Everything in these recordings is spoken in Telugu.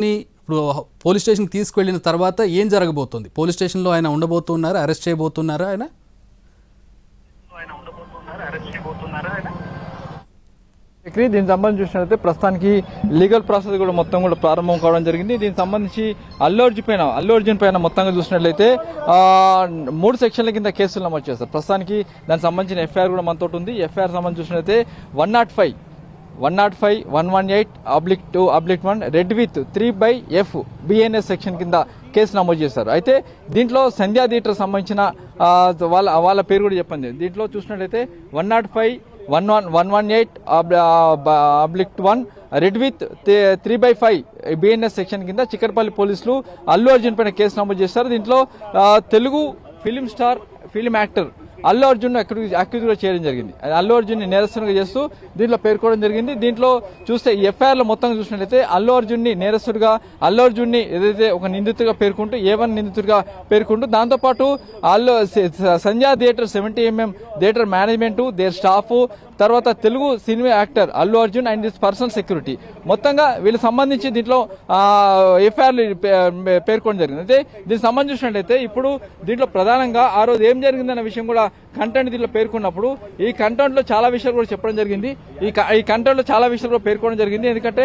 ఇప్పుడు పోలీస్ స్టేషన్కి తీసుకువెళ్ళిన తర్వాత ఏం జరగబోతోంది? పోలీస్ స్టేషన్లో ఆయన ఉండబోతున్నారా, అరెస్ట్ చేయబోతున్నారా? దీనికి సంబంధించి చూసినట్లయితే ప్రస్తుతానికి లీగల్ ప్రాసెస్ కూడా మొత్తం కూడా ప్రారంభం కావడం జరిగింది. దీనికి సంబంధించి అల్లు అర్జున్ పైన మొత్తంగా చూసినట్లయితే 3 సెక్షన్ల కింద కేసులు నమోదు చేస్తారు. ప్రస్తుతానికి దానికి సంబంధించిన ఎఫ్ఐఆర్ కూడా మనతో ఉంది. ఎఫ్ఐఆర్ సంబంధించి చూసినట్లయితే 105, 108/118/2/1 red with 3/F BNS section కింద కేసు నమోదు చేశారు. అయితే దీంట్లో సంధ్యా థియేటర్ సంబంధించిన వాళ్ళ పేరు కూడా చెప్పండి. దీంట్లో చూసినట్లయితే 105/118/1 రెడ్ విత్ 3/5 BNS సెక్షన్ కింద చిక్కడపల్లి పోలీసులు అల్లు అర్జున్ పైన కేసు నమోదు చేశారు. దీంట్లో Telugu film star, film actor Allu Arjun accuse కూడా చేయడం జరిగింది. అల్లు అర్జున్ ని నేరస్తునిగా చేస్తూ దీంట్లో పేర్కోవడం జరిగింది. దీంట్లో చూస్తే ఎఫ్ఐఆర్ లో మొత్తం చూసినట్లయితే అల్లు అర్జున్ ని నేరస్తుడిగా, అల్లు అర్జున్ ని ఏదైతే ఒక నిందితుడిగా పేర్కొంటూ A1 నిందితుడిగా పేర్కొంటూ దాంతోపాటు Sandhya theatre 70mm theatre management, there staff, తర్వాత Telugu cinema actor Allu Arjun and this personal security మొత్తంగా వీళ్ళకి సంబంధించి దీంట్లో ఎఫ్ఐఆర్లు పేర్కొనడం జరిగింది. అయితే దీనికి సంబంధించి చూసినట్లయితే ఇప్పుడు దీంట్లో ప్రధానంగా ఆ రోజు ఏం జరిగిందన్న విషయం కూడా కంటెంట్ దీంట్లో పేర్కొన్నప్పుడు ఈ కంటెంట్ లో చాలా విషయాలు కూడా చెప్పడం జరిగింది. ఈ కంటెంట్ లో చాలా విషయాలు కూడా పేర్కొనడం జరిగింది. ఎందుకంటే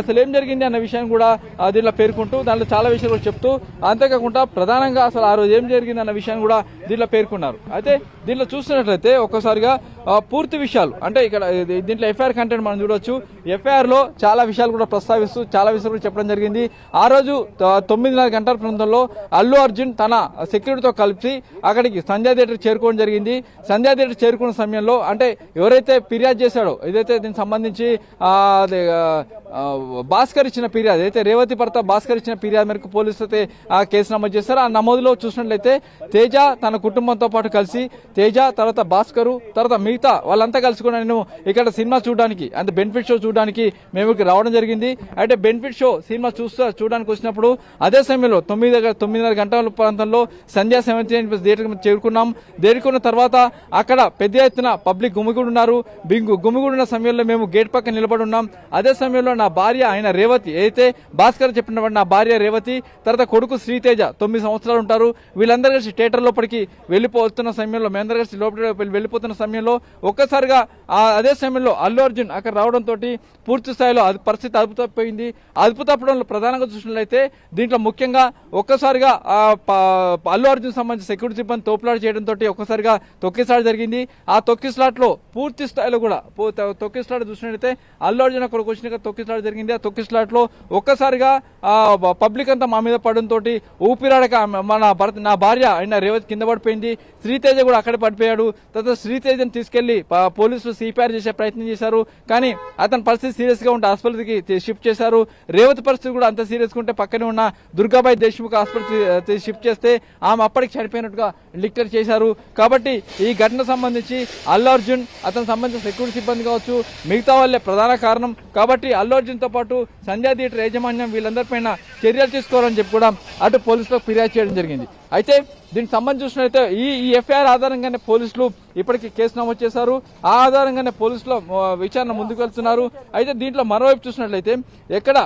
అసలు ఏం జరిగింది అన్న విషయం కూడా దీంట్లో పేర్కొంటూ దాంట్లో చాలా విషయాలు కూడా చెప్తూ, అంతేకాకుండా ప్రధానంగా అసలు ఆ రోజు ఏం జరిగింది అన్న విషయాన్ని కూడా దీంట్లో పేర్కొన్నారు. అయితే దీంట్లో చూస్తున్నట్లయితే ఒక్కసారిగా పూర్తి విషయాలు అంటే ఇక్కడ దీంట్లో ఎఫ్ఐఆర్ కంటెంట్ మనం చూడొచ్చు. ఎఫ్ఐఆర్ లో చాలా విషయాలు కూడా ప్రస్తావిస్తూ చాలా విషయాలు కూడా చెప్పడం జరిగింది. ఆ రోజు 9:30 గంటల ప్రాంతంలో అల్లు అర్జున్ తన సెక్యూరిటీతో కలిసి అక్కడికి సంధ్యా థియేటర్ చేరుకోవడం జరిగింది. సంధ్యా థియేటర్ చేరుకున్న సమయంలో అంటే ఎవరైతే ఫిర్యాదు చేశాడో, ఏదైతే దీనికి సంబంధించి భాస్కర్ ఇచ్చిన ఫిర్యాదు, అయితే రేవతి భర్త భాస్కర్ ఇచ్చిన ఫిర్యాదు మేరకు పోలీసులు అయితే ఆ కేసు నమోదు చేశారు. ఆ నమోదులో చూసినట్లయితే తేజ తన కుటుంబంతో పాటు కలిసి, తేజ తర్వాత భాస్కరు తర్వాత మిగతా వాళ్ళంతా కలిసి కూడా నేను ఇక్కడ సినిమా చూడడానికి అంటే బెనిఫిట్ షో చూడడానికి మేము రావడం జరిగింది. అయితే బెనిఫిట్ షో సినిమా చూడడానికి వచ్చినప్పుడు అదే సమయంలో 9:30 గంటల ప్రాంతంలో సంధ్యా 70 థియేటర్ చేరుకున్నాం. చేరుకున్న తర్వాత అక్కడ పెద్ద ఎత్తున పబ్లిక్ గుమిగూడున్నారు. గుమిగూడిన సమయంలో మేము గేట్ పక్కన నిలబడి ఉన్నాం. అదే సమయంలో నా భార్య అయిన రేవతి, అయితే భాస్కర్ చెప్పిన నా భార్య రేవతి, తర్వాత కొడుకు శ్రీతేజ 9 సంవత్సరాలు ఉంటారు. వీళ్ళందరూ కలిసి థియేటర్ లోపలికి వెళ్ళిపోతున్న సమయంలో, మేమందరూ కలిసి లోపలికి వెళ్ళిపోతున్న సమయంలో ఒక్కసారిగా అదే సమయంలో అల్లు అర్జున్ అక్కడ రావడంతో పూర్తి స్థాయిలో పరిస్థితి అదుపు తప్పిపోయింది. అదుపు తప్పడంలో ప్రధానంగా చూసినట్లయితే దీంట్లో ముఖ్యంగా ఒక్కసారిగా అల్లు అర్జున్ సంబంధించిన సెక్యూరిటీ సిబ్బంది తోపులాట చేయడంతో ఒక్కసారిగా తొక్కిసలాట జరిగింది. ఆ తొక్కిసలాట్ లో పూర్తి స్థాయిలో కూడా తొక్కిసలాట చూసినట్లయితే అల్లు అర్జున్ అక్కడికి వచ్చినాక తొక్కిసలాట జరిగింది. ఆ తొక్కిసలాట్ లో ఒక్కసారిగా పబ్లిక్ అంతా మా మీద పడడంతో ఊపిరాడక నా భార్య అయిన రేవతి కింద పడిపోయింది. శ్రీతేజ కూడా అక్కడ పడిపోయాడు. తర్వాత శ్రీతేజను తీసుకెళ్లి పోలీసులు సిపిఆర్ చేసే ప్రయత్నం చేశారు. కానీ అతని పరిస్థితి సీరియస్ గా ఉంటే ఆసుపత్రికి షిఫ్ట్ చేశారు. రేవతి పరిస్థితి కూడా అంత సీరియస్ గా ఉంటే పక్కనే ఉన్న దుర్గాబాయి దేశ్ముఖ్ ఆసుపత్రికి షిఫ్ట్ చేస్తే ఆమె అప్పటికి చనిపోయినట్టుగా డిక్లేర్ చేశారు. కాబట్టి ఈ ఘటన సంబంధించి అల్లు అర్జున్, అతనికి సంబంధించిన సెక్యూరిటీ సిబ్బంది కావచ్చు, మిగతా వాళ్ళే ప్రధాన కారణం. కాబట్టి అల్లు అర్జున్ తో పాటు సంధ్యా థియేటర్ యాజమాన్యం వీళ్ళందరిపైన చర్యలు తీసుకోవాలని చెప్పి కూడా అటు పోలీసులకు ఫిర్యాదు చేయడం జరిగింది. అయితే దీనికి సంబంధించి చూసినట్లయితే ఈ ఎఫ్ఐఆర్ ఆధారంగానే పోలీసులు ఇప్పటికీ కేసు నమోదు చేశారు. ఆ ఆధారంగానే పోలీసులు విచారణ ముందుకు వెళ్తున్నారు. అయితే దీంట్లో మరోవైపు చూసినట్లయితే ఎక్కడ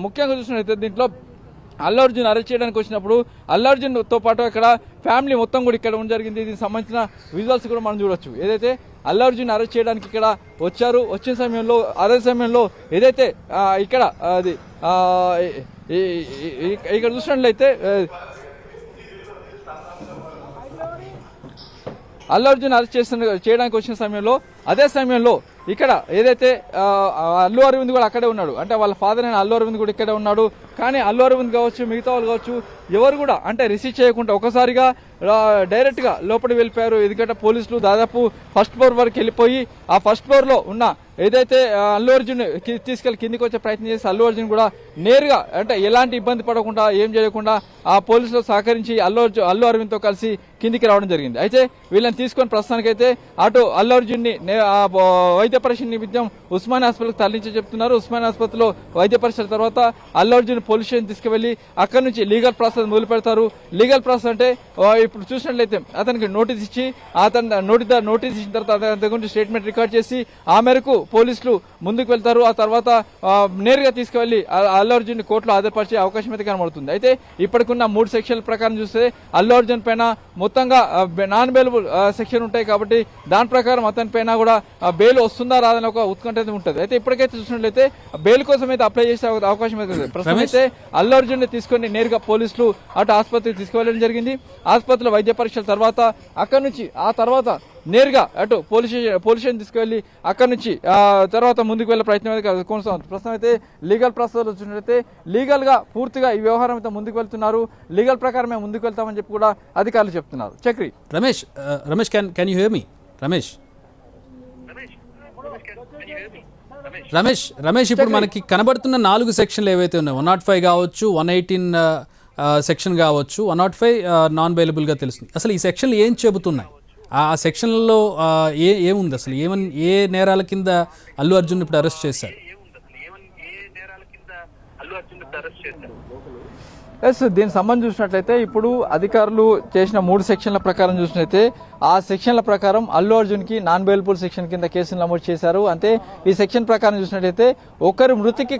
ముఖ్యంగా చూసినట్లయితే దీంట్లో అల్లు అర్జున్ అరెస్ట్ చేయడానికి వచ్చినప్పుడు అల్లు అర్జున్ తో పాటు ఇక్కడ ఫ్యామిలీ మొత్తం కూడా ఇక్కడ ఉండడం జరిగింది. దీనికి సంబంధించిన విజువల్స్ కూడా మనం చూడొచ్చు. ఏదైతే అల్లు అర్జున్ అరెస్ట్ చేయడానికి ఇక్కడ వచ్చారు, వచ్చిన సమయంలో అదే సమయంలో ఏదైతే ఇక్కడ అది ఇక్కడ చూసినట్లయితే అల్లు అర్జున్ అరెస్ట్ చేయడానికి వచ్చిన సమయంలో అదే సమయంలో ఇక్కడ ఏదైతే అల్లు అరవింద్ కూడా అక్కడే ఉన్నాడు. అంటే వాళ్ళ ఫాదర్ అయిన అల్లు అరవింద్ కూడా ఇక్కడే ఉన్నాడు. కానీ అల్లు అరవింద్ కావచ్చు, మిగతా వాళ్ళు కావచ్చు, ఎవరు కూడా అంటే రిసీవ్ చేయకుండా ఒకసారిగా డైరెక్ట్ గా లోపలికి వెళ్ళిపోయారు. ఎందుకంటే పోలీసులు దాదాపు ఫస్ట్ ఫ్లోర్ వరకు వెళ్ళిపోయి ఆ ఫస్ట్ ఫ్లోర్ లో ఉన్న ఏదైతే అల్లు అర్జున్ తీసుకెళ్లి కిందికి వచ్చే ప్రయత్నం చేసి అల్లు అర్జున్ కూడా నేరుగా అంటే ఎలాంటి ఇబ్బంది పడకుండా ఏం చేయకుండా ఆ పోలీసులు సహకరించి అల్లు అరవింద్ తో కలిసి కిందికి రావడం జరిగింది. అయితే వీళ్ళని తీసుకొని ప్రస్తుతానికైతే అటు అల్లు అర్జున్ ని వైద్య పరీక్ష నిమిత్తం ఉస్మాన్ హాస్పిటల్కి తరలించి చెప్తున్నారు. ఉస్మాన్ ఆసుపత్రిలో వైద్య పరీక్షల తర్వాత అల్లు అర్జున్ పోలీస్ స్టేషన్ తీసుకువెళ్లి అక్కడి నుంచి లీగల్ ప్రాసెస్ మొదలు పెడతారు. లీగల్ ప్రాసెస్ అంటే ఇప్పుడు చూసినట్లయితే అతనికి నోటీస్ ఇచ్చి నోటీస్ ఇచ్చిన తర్వాత అతని గురించి స్టేట్మెంట్ రికార్డ్ చేసి ఆ మేరకు పోలీసులు ముందుకు వెళ్తారు. ఆ తర్వాత నేరుగా తీసుకువెళ్లి అల్లు అర్జున్ కోర్టులో హాజరుపరిచే అవకాశం అయితే కనబడుతుంది. అయితే ఇప్పటికున్న 3 సెక్షన్ల ప్రకారం చూస్తే అల్లు అర్జున్ పైన మొత్తంగా నాన్ బెయిలబుల్ సెక్షన్ ఉంటాయి కాబట్టి దాని ప్రకారం అతని పైన కూడా బెయిల్ వస్తుందా రాదని ఒక ఉత్కంఠ ఉంటుంది. అయితే ఇప్పటికైతే చూసినట్లయితే బెయిల్ కోసం అయితే అప్లై చేసే అవకాశం అయితే ప్రస్తుతం అయితే అల్లు అర్జున్ ని తీసుకొని నేరుగా పోలీసులు అటు ఆసుపత్రికి తీసుకువెళ్ళడం జరిగింది. ఆసుపత్రిలో వైద్య పరీక్షల తర్వాత అక్కడి నుంచి ఆ తర్వాత నేరుగా అటు పోలీస్ స్టేషన్ తీసుకువెళ్లి అక్కడి నుంచి తర్వాత ముందుకు వెళ్లే ప్రయత్నం అయితే కొనసాగుతుంది. ప్రస్తుతం అయితే లీగల్ ప్రాసెస్ వచ్చినట్లయితే లీగల్ గా పూర్తిగా ఈ వ్యవహారం అయితే ముందుకు వెళ్తున్నారు. లీగల్ ప్రకారమే ముందుకు వెళ్తామని చెప్పి కూడా అధికారులు చెప్తున్నారు. Chakri Ramesh can you hear me? Ramesh ఇప్పుడు మనకి కనబడుతున్న 4 సెక్షన్లు ఏవైతే ఉన్నాయి, 105 కావచ్చు, 118 సెక్షన్ కావచ్చు, 105 నాన్ బెయిలబుల్గా తెలుస్తుంది. అసలు ఈ సెక్షన్లు ఏం చెబుతున్నాయి? ఆ సెక్షన్లలో ఏముంది అసలు? ఏ నేరాల కింద అల్లు అర్జున్ ఇప్పుడు అరెస్ట్ చేశారు? ఎస్, దీనికి సంబంధించి చూసినట్లయితే ఇప్పుడు అధికారులు చేసిన 3 సెక్షన్ల ప్రకారం చూసినట్లయితే ఆ సెక్షన్ల ప్రకారం అల్లు అర్జున్ కి నాన్ బెయిలబుల్ సెక్షన్ కింద కేసులు నమోదు చేశారు. అంటే ఈ సెక్షన్ ప్రకారం చూసినట్లయితే ఒకరి మృతికి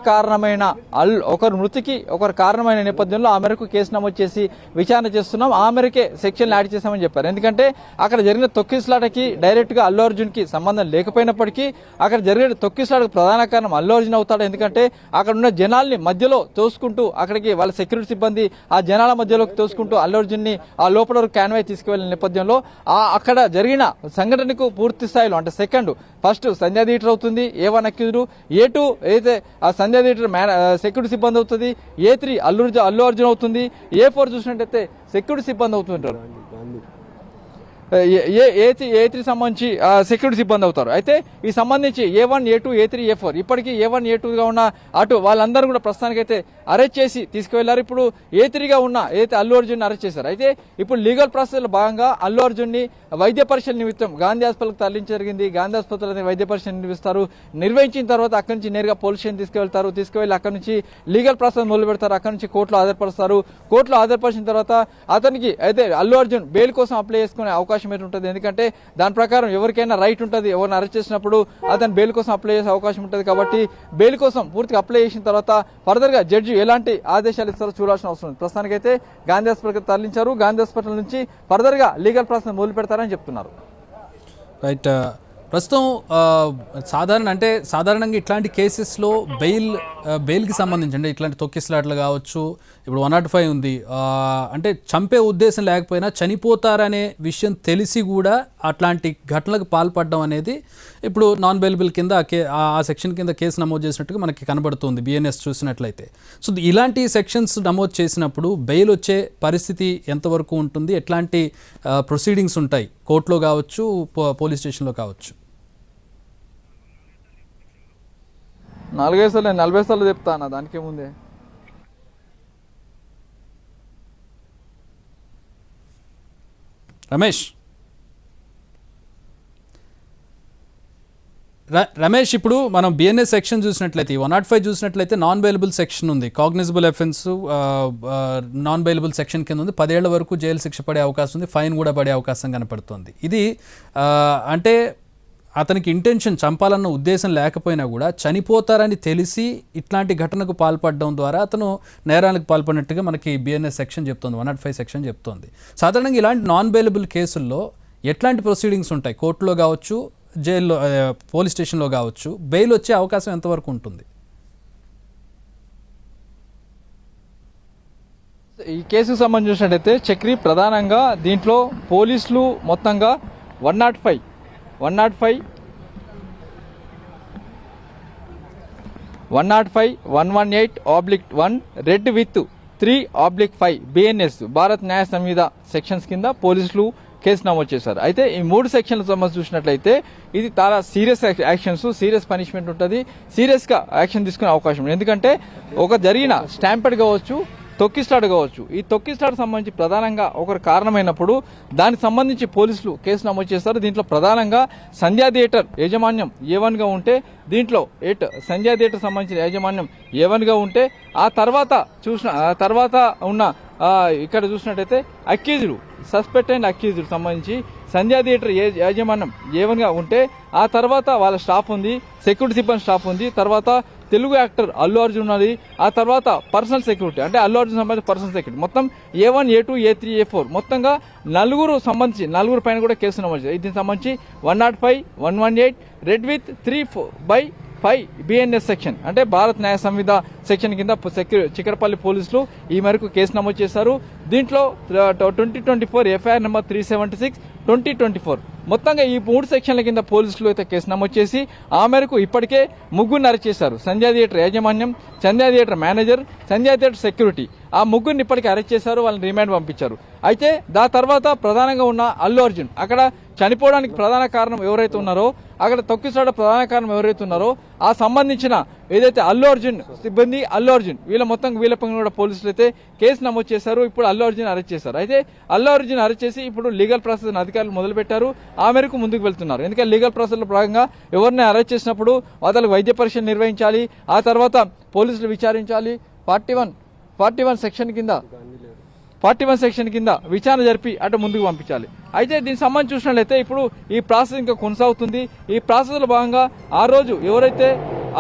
కారణమైన నేపథ్యంలో ఆ మేరకు కేసు నమోదు చేసి విచారణ చేస్తున్నాం. ఆ మేరకే సెక్షన్ యాడ్ చేశామని చెప్పారు. ఎందుకంటే అక్కడ జరిగిన తొక్కిసలాటకి డైరెక్ట్ గా అల్లు అర్జున్ కి సంబంధం లేకపోయినప్పటికీ అక్కడ జరిగిన తొక్కిసలాటకు ప్రధాన కారణం అల్లు అర్జున్ అవుతాడు. ఎందుకంటే అక్కడ ఉన్న జనాల్ని మధ్యలో తోసుకుంటూ అక్కడికి వాళ్ళ సెక్యూరిటీ సిబ్బంది ఆ జనాల మధ్యలోకి తోసుకుంటూ అల్లు అర్జున్ ని ఆ లోపల క్యాన్వై తీసుకువెళ్లిన నేపథ్యంలో అక్కడ జరిగిన సంఘటనకు పూర్తి స్థాయిలో అంటే ఫస్ట్ సంధ్యా థియేటర్ అవుతుంది, A1 అక్యూజ్డ్, A2 అయితే ఆ సంధ్యా థియేటర్ సెక్యూరిటీ సిబ్బంది అవుతుంది, A3 అల్లు అర్జున్ అవుతుంది, A4 చూసినట్టయితే సెక్యూరిటీ సిబ్బంది అవుతుంటారు, A3 సంబంధించి సెక్యూరిటీ సిబ్బంది అవుతారు. అయితే ఈ సంబంధించి A1, A2, A3, A4 ఇప్పటికీ A1, A2గా ఉన్న అటు వాళ్ళందరూ కూడా ప్రస్తుతానికైతే అరెస్ట్ చేసి తీసుకువెళ్లారు. ఇప్పుడు A3గా ఉన్న ఏదైతే అల్లు అర్జున్ అరెస్ట్ చేశారు. అయితే ఇప్పుడు లీగల్ ప్రాసెస్ లో భాగంగా అల్లు అర్జున్ ని వైద్య పరీక్షల నిమిత్తం గాంధీ హాస్పిటల్కి తరలించడం జరిగింది. గాంధీ హాస్పిటల్ వైద్య పరీక్షలు నిర్వహించిన తర్వాత అక్కడి నుంచి నేరుగా పోలీస్ స్టేషన్ తీసుకువెళ్లి అక్కడి నుంచి లీగల్ ప్రాసెస్ మొదలు పెడతారు. అక్కడి నుంచి కోర్టులో హాజరుపరుస్తారు. కోర్టులో హాజరుపరిచిన తర్వాత అతనికి అయితే అల్లు అర్జున్ బెయిల్ కోసం అప్లై చేసుకునే అవకాశం ఉంటుంది. ఎందుకంటే దాని ప్రకారం ఎవరికైనా రైట్ ఉంటుంది, ఎవరిని అరెస్ట్ చేసినప్పుడు అతను బెయిల్ కోసం అప్లై చేసే అవకాశం ఉంటుంది. కాబట్టి బెయిల్ కోసం పూర్తిగా అప్లై చేసిన తర్వాత ఫర్దర్ గా జడ్జి ఎలాంటి ఆదేశాలు ఇస్తారో చూడాల్సిన అవసరం ఉంది. ప్రస్తుతానికైతే గాంధీ హాస్పిటల్కి తరలించారు. గాంధీ హాస్పిటల్ నుంచి ఫర్దర్ గా లీగల్ ప్రాసెస్ మొదలు పెడతారని చెప్తున్నారు. రైట్, ప్రస్తుతం సాధారణంగా ఇట్లాంటి కేసెస్లో బెయిల్కి సంబంధించి అంటే ఇట్లాంటి తొక్కిసలాట్లు కావచ్చు, ఇప్పుడు 105 ఉంది, అంటే చంపే ఉద్దేశం లేకపోయినా చనిపోతారనే విషయం తెలిసి కూడా అట్లాంటి ఘటనలకు పాల్పడడం అనేది ఇప్పుడు నాన్ బెయిలబుల్ కింద ఆ సెక్షన్ కింద కేసు నమోదు చేసినట్టుగా మనకి కనబడుతుంది BNS చూసినట్లయితే. సో ఇలాంటి సెక్షన్స్ నమోదు చేసినప్పుడు బెయిల్ వచ్చే పరిస్థితి ఎంతవరకు ఉంటుంది? ఎట్లాంటి ప్రొసీడింగ్స్ ఉంటాయి కోర్టులో కావచ్చు, పోలీస్ స్టేషన్లో కావచ్చు? 45 సార్లు 40 సార్లు చెప్తా అన్న, దానికే ముందే రమేష్ ఇప్పుడు మనం BNS సెక్షన్ చూసినట్లయితే 105 చూసినట్లయితే నాన్ బెయిలబుల్ సెక్షన్ ఉంది, cognizable offence non bailable section కింద ఉంది. 10 ఏళ్ల వరకు జైలు శిక్ష పడే అవకాశం ఉంది, ఫైన్ కూడా పడే అవకాశం కనపడుతుంది. ఇది అంటే అతనికి ఇంటెన్షన్ చంపాలన్న ఉద్దేశం లేకపోయినా కూడా చనిపోతారని తెలిసి ఇట్లాంటి ఘటనకు పాల్పడడం ద్వారా అతను నేరాలకు పాల్పడినట్టుగా మనకి BNS సెక్షన్ చెప్తోంది, 105 సెక్షన్ చెప్తోంది. సాధారణంగా ఇలాంటి నాన్ బెయిలబుల్ కేసుల్లో ఎట్లాంటి ప్రొసీడింగ్స్ ఉంటాయి? కోర్టులో కావచ్చు, జైల్లో పోలీస్ స్టేషన్లో కావచ్చు, బెయిల్ వచ్చే అవకాశం ఎంతవరకు ఉంటుంది? ఈ కేసుకు సంబంధించినట్టయితే చక్రి ప్రధానంగా దీంట్లో పోలీసులు మొత్తంగా 105, 118/1 రెడ్ విత్ 3/5 BNS భారత్ న్యాయ సంహిత సెక్షన్స్ కింద పోలీసులు కేసు నమోదు చేశారు. అయితే ఈ 3 సెక్షన్ల సంబంధించి చూసినట్లయితే ఇది చాలా సీరియస్ యాక్షన్స్, సీరియస్ పనిష్మెంట్ ఉంటుంది, సీరియస్ గా యాక్షన్ తీసుకునే అవకాశం ఉంది. ఎందుకంటే ఒక జరిగిన స్టాంపెడ్ కావచ్చు, తొక్కిస్లాట్ కావచ్చు. ఈ తొక్కిస్లాట్ సంబంధించి ప్రధానంగా ఒకరు కారణమైనప్పుడు దానికి సంబంధించి పోలీసులు కేసు నమోదు చేస్తారు. దీంట్లో ప్రధానంగా సంధ్యా థియేటర్ యాజమాన్యం A1 గా ఉంటే, దీంట్లో సంధ్యా థియేటర్ సంబంధించిన యాజమాన్యం A1 గా ఉంటే, ఆ తర్వాత ఉన్న ఇక్కడ చూసినట్టయితే అక్యూజ్డ్ సస్పెక్ట్ అండ్ అక్యూజ్డ్ సంబంధించి సంధ్యా థియేటర్ యాజమాన్యం A1 గా ఉంటే, ఆ తర్వాత వాళ్ళ స్టాఫ్ ఉంది, సెక్యూరిటీ సిబ్బంది స్టాఫ్ ఉంది, తర్వాత తెలుగు యాక్టర్ అల్లు అర్జున్ ఉన్నది, ఆ తర్వాత పర్సనల్ సెక్యూరిటీ అంటే అల్లు అర్జున్ సంబంధించి పర్సనల్ సెక్యూరిటీ మొత్తం A1, A2, A3, A4 మొత్తంగా నలుగురు పైన కూడా కేసు నమోదు చేశారు. దీనికి సంబంధించి 105, 118 రెడ్ విత్ 3/5 BNS సెక్షన్ అంటే భారత్ న్యాయ సంహిత సెక్షన్ కింద చిక్కడపల్లి పోలీసులు ఈ మేరకు కేసు నమోదు చేశారు. దీంట్లో 2024 FIR నెంబర్ 376 2024 మొత్తంగా ఈ 3 సెక్షన్ల కింద పోలీసులు అయితే కేసు నమోదు చేసి ఆ మేరకు ఇప్పటికే ముగ్గురిని అరెస్ట్ చేశారు. సంధ్యా థియేటర్ యాజమాన్యం, సంధ్యా థియేటర్ మేనేజర్, సంధ్యా థియేటర్ సెక్యూరిటీ ఆ ముగ్గురిని ఇప్పటికే అరెస్ట్ చేశారు. వాళ్ళని రిమాండ్ పంపించారు. అయితే దాని తర్వాత ప్రధానంగా ఉన్న అల్లు అర్జున్ అక్కడ చనిపోవడానికి ప్రధాన కారణం ఎవరైతే ఉన్నారో, అక్కడ తొక్కిసలాట ప్రధాన కారణం ఎవరైతే ఉన్నారో ఆ సంబంధించిన ఏదైతే అల్లు అర్జున్ సిబ్బంది అల్లు అర్జున్ వీళ్ళపైన కూడా పోలీసులు అయితే కేసు నమోదు చేశారు. ఇప్పుడు అల్లు అర్జున్ అరెస్ట్ చేశారు. అయితే అల్లు అర్జున్ అరెస్ట్ చేసి ఇప్పుడు లీగల్ ప్రాసెస్ అధికారులు మొదలు పెట్టారు. ఆ మేరకు ముందుకు వెళ్తున్నారు. ఎందుకంటే లీగల్ ప్రాసెస్ లో భాగంగా ఎవరిని అరెస్ట్ చేసినప్పుడు వాళ్ళకి వైద్య పరీక్షలు నిర్వహించాలి, ఆ తర్వాత పోలీసులు విచారించాలి, 41 సెక్షన్ కింద విచారణ జరిపి అటు ముందుకు పంపించాలి. అయితే దీనికి సంబంధించి చూసినట్లయితే ఇప్పుడు ఈ ప్రాసెస్ ఇంకా కొనసాగుతుంది. ఈ ప్రాసెస్ లో భాగంగా ఆ రోజు ఎవరైతే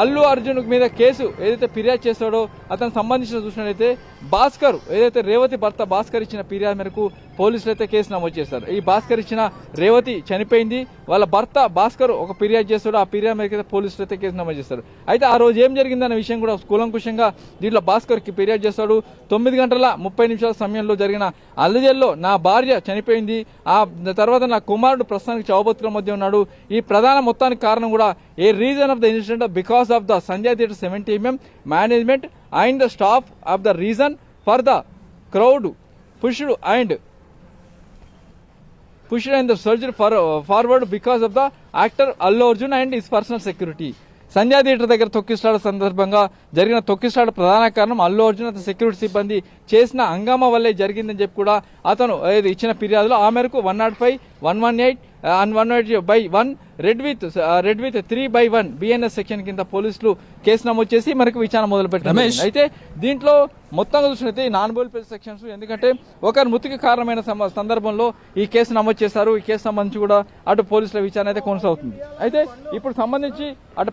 అల్లు అర్జున్ మీద కేసు ఏదైతే ఫిర్యాదు చేస్తాడో అతనికి సంబంధించిన చూసినట్లయితే భాస్కర్ ఏదైతే రేవతి భర్త భాస్కర్ ఇచ్చిన ఫిర్యాదు మేరకు పోలీసులు అయితే కేసు నమోదు చేస్తారు. ఈ భాస్కర్ ఇచ్చిన రేవతి చనిపోయింది, వాళ్ళ భర్త భాస్కర్ ఒక ఫిర్యాదు చేస్తాడు, ఆ ఫిర్యాదు మేరకు అయితే పోలీసులు అయితే కేసు నమోదు చేస్తారు. అయితే ఆ రోజు ఏం జరిగిందన్న విషయం కూడా కూలంకుషంగా దీంట్లో భాస్కర్ కి ఫిర్యాదు చేస్తాడు. 9:30 సమయంలో జరిగిన అల్లజల్లో నా భార్య చనిపోయింది, ఆ తర్వాత నా కుమారుడు ప్రస్తుతానికి చావుబతుకుల మధ్య ఉన్నాడు. ఈ ప్రధాన మొత్తానికి కారణం కూడా a reason of the incident because of the Sandhya theatre 70mm management and the staff of the reason for the crowd pushed and the surgery forward because of the actor Allu Arjun and his personal security. Sandhya theatre దగ్గర తొక్కిసలాట సందర్భంగా జరిగిన తొక్కిసలాట ప్రధాన కారణం అల్లు అర్జున్ అతని సెక్యూరిటీ సిబ్బంది చేసిన హంగామా వల్లే జరిగిందని చెప్పి కూడా అతను ఇచ్చిన ఫిర్యాదులో ఆ మేరకు 105, 118 and 118/1 red with 3/1 BNS section కింద పోలీసులు కేసు నమోదు చేసి మనకు విచారణ మొదలు పెట్టారు. అయితే దీంట్లో మొత్తంగా చూసినట్లయితే నాన్ బెయిలబుల్ సెక్షన్స్ ఎందుకంటే ఒకరి మృతికి కారణమైన సందర్భంలో ఈ కేసు నమోదు చేశారు. ఈ కేసు సంబంధించి కూడా అటు పోలీసుల విచారణ అయితే కొనసాగుతుంది. అయితే ఇప్పుడు సంబంధించి అటు